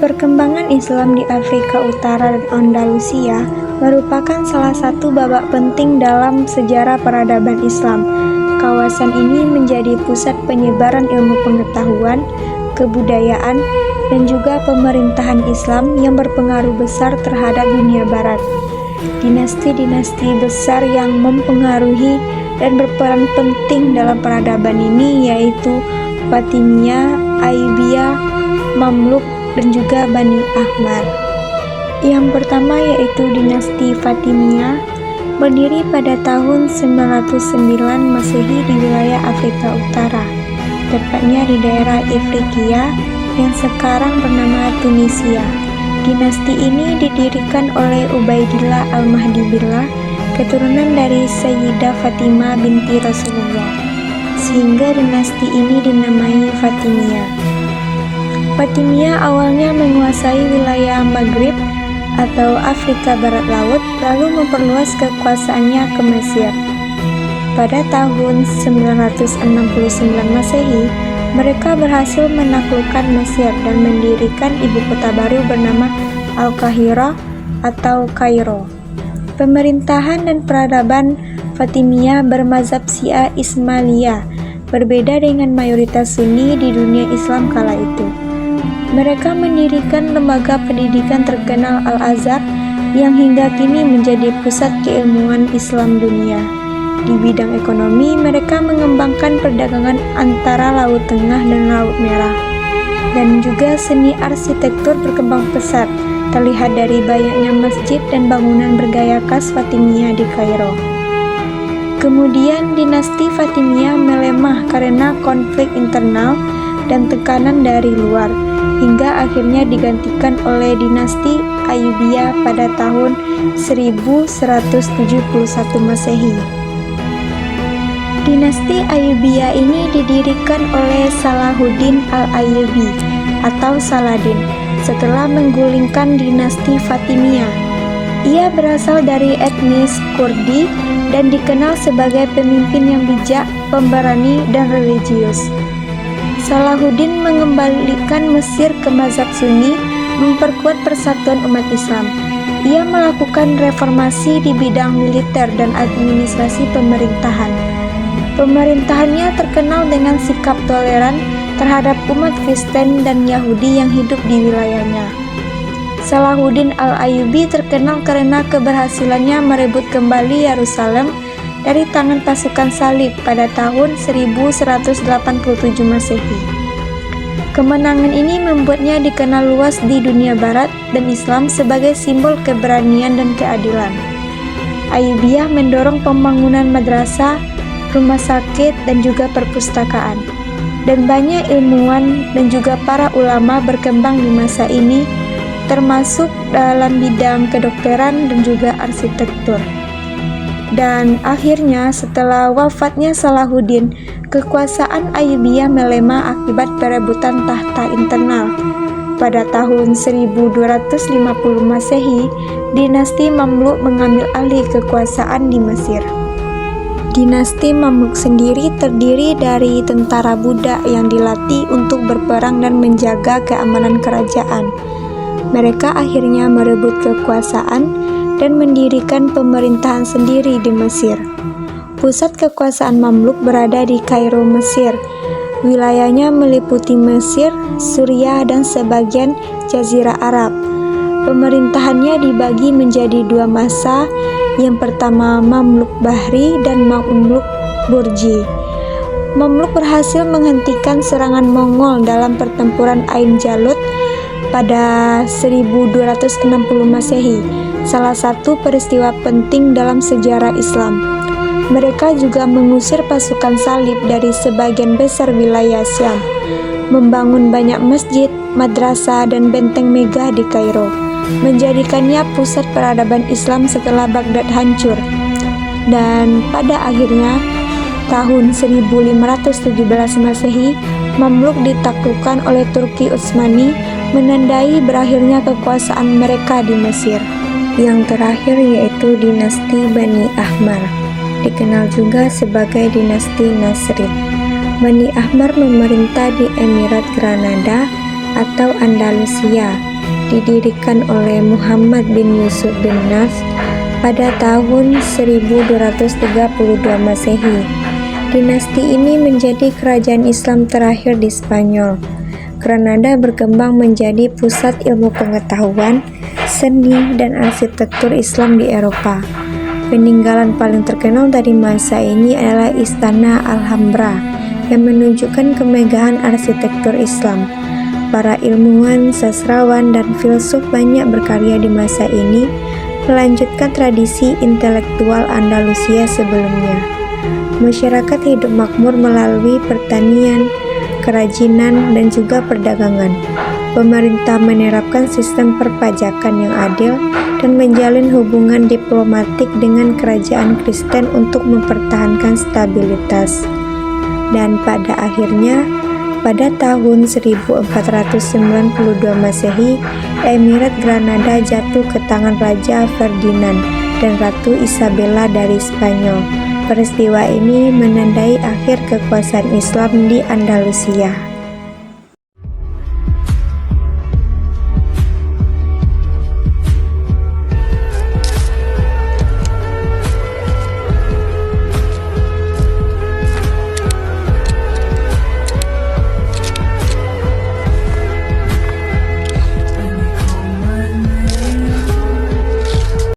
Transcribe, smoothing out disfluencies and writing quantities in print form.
Perkembangan Islam di Afrika Utara dan Andalusia merupakan salah satu babak penting dalam sejarah peradaban Islam. Kawasan ini menjadi pusat penyebaran ilmu pengetahuan, kebudayaan, dan juga pemerintahan Islam yang berpengaruh besar terhadap dunia barat. Dinasti-dinasti besar yang mempengaruhi dan berperan penting dalam peradaban ini yaitu Fatimiyah, Ayyubiyah, Mamluk, dan juga Bani Ahmar. Yang pertama yaitu dinasti Fatimiyah, berdiri pada tahun 909 Masehi di wilayah Afrika Utara, tepatnya di daerah Ifriqiya yang sekarang bernama Tunisia. Dinasti ini didirikan oleh Ubaidillah Al-Mahdi Billah, keturunan dari Sayyidah Fatimah binti Rasulullah, sehingga dinasti ini dinamai Fatimiyah. Fatimiyah awalnya menguasai wilayah Maghrib atau Afrika Barat Laut, lalu memperluas kekuasaannya ke Mesir. Pada tahun 969 Masehi, mereka berhasil menaklukkan Mesir dan mendirikan ibu kota baru bernama Al-Qahirah atau Kairo. Pemerintahan dan peradaban Fatimiyah bermazhab Syiah Ismailiyah, berbeda dengan mayoritas Sunni di dunia Islam kala itu. Mereka mendirikan lembaga pendidikan terkenal Al-Azhar yang hingga kini menjadi pusat keilmuan Islam dunia. Di bidang ekonomi, mereka mengembangkan perdagangan antara Laut Tengah dan Laut Merah. Dan juga seni arsitektur berkembang pesat, terlihat dari banyaknya masjid dan bangunan bergaya khas Fatimiyah di Kairo. Kemudian dinasti Fatimiyah melemah karena konflik internal dan tekanan dari luar, hingga akhirnya digantikan oleh dinasti Ayyubiyah pada tahun 1171 Masehi. Dinasti Ayyubiyah ini didirikan oleh Salahuddin Al-Ayyubi atau Saladin setelah menggulingkan dinasti Fatimiyah. Ia berasal dari etnis Kurdi dan dikenal sebagai pemimpin yang bijak, pemberani, dan religius. Salahuddin mengembalikan Mesir ke mazhab Sunni, memperkuat persatuan umat Islam. Ia melakukan reformasi di bidang militer dan administrasi pemerintahan. Pemerintahannya terkenal dengan sikap toleran terhadap umat Kristen dan Yahudi yang hidup di wilayahnya. Salahuddin Al-Ayyubi terkenal karena keberhasilannya merebut kembali Yerusalem dari tangan pasukan Salib pada tahun 1187 Masehi. Kemenangan ini membuatnya dikenal luas di dunia barat dan Islam sebagai simbol keberanian dan keadilan. Ayyubiyah mendorong pembangunan madrasah, rumah sakit, dan juga perpustakaan. Dan banyak ilmuwan dan juga para ulama berkembang di masa ini, termasuk dalam bidang kedokteran dan juga arsitektur. Dan akhirnya setelah wafatnya Salahuddin, kekuasaan Ayyubiyah melemah akibat perebutan tahta internal. Pada tahun 1250 Masehi, dinasti Mamluk mengambil alih kekuasaan di Mesir. Dinasti Mamluk sendiri terdiri dari tentara budak yang dilatih untuk berperang dan menjaga keamanan kerajaan. Mereka akhirnya merebut kekuasaan dan mendirikan pemerintahan sendiri di Mesir. Pusat kekuasaan Mamluk berada di Kairo, Mesir. Wilayahnya meliputi Mesir, Suriah, dan sebagian Jazirah Arab. Pemerintahannya dibagi menjadi dua masa, yang pertama Mamluk Bahri dan Mamluk Burji. Mamluk berhasil menghentikan serangan Mongol dalam pertempuran Ain Jalut pada 1260 Masehi, salah satu peristiwa penting dalam sejarah Islam. Mereka juga mengusir pasukan Salib dari sebagian besar wilayah Syam, membangun banyak masjid, madrasah, dan benteng megah di Kairo, menjadikannya pusat peradaban Islam setelah Baghdad hancur. Dan pada akhirnya, tahun 1517 Masehi, Mamluk ditaklukkan oleh Turki Utsmani, menandai berakhirnya kekuasaan mereka di Mesir. Yang terakhir yaitu dinasti Bani Ahmar, dikenal juga sebagai dinasti Nasrid. Bani Ahmar memerintah di Emirat Granada atau Andalusia didirikan oleh Muhammad bin Yusuf bin Nafs pada tahun 1232 Masehi. Dinasti ini menjadi kerajaan Islam terakhir di Spanyol. Granada berkembang menjadi pusat ilmu pengetahuan, seni, dan arsitektur Islam di Eropa. Peninggalan paling terkenal dari masa ini adalah Istana Alhambra yang menunjukkan kemegahan arsitektur Islam. Para ilmuwan, sastrawan, dan filsuf banyak berkarya di masa ini, melanjutkan tradisi intelektual Andalusia sebelumnya. Masyarakat hidup makmur melalui pertanian, kerajinan, dan juga perdagangan. Pemerintah menerapkan sistem perpajakan yang adil dan menjalin hubungan diplomatik dengan kerajaan Kristen untuk mempertahankan stabilitas. Dan pada akhirnya, pada tahun 1492 Masehi, Emirat Granada jatuh ke tangan Raja Ferdinand dan Ratu Isabella dari Spanyol. Peristiwa ini menandai akhir kekuasaan Islam di Andalusia.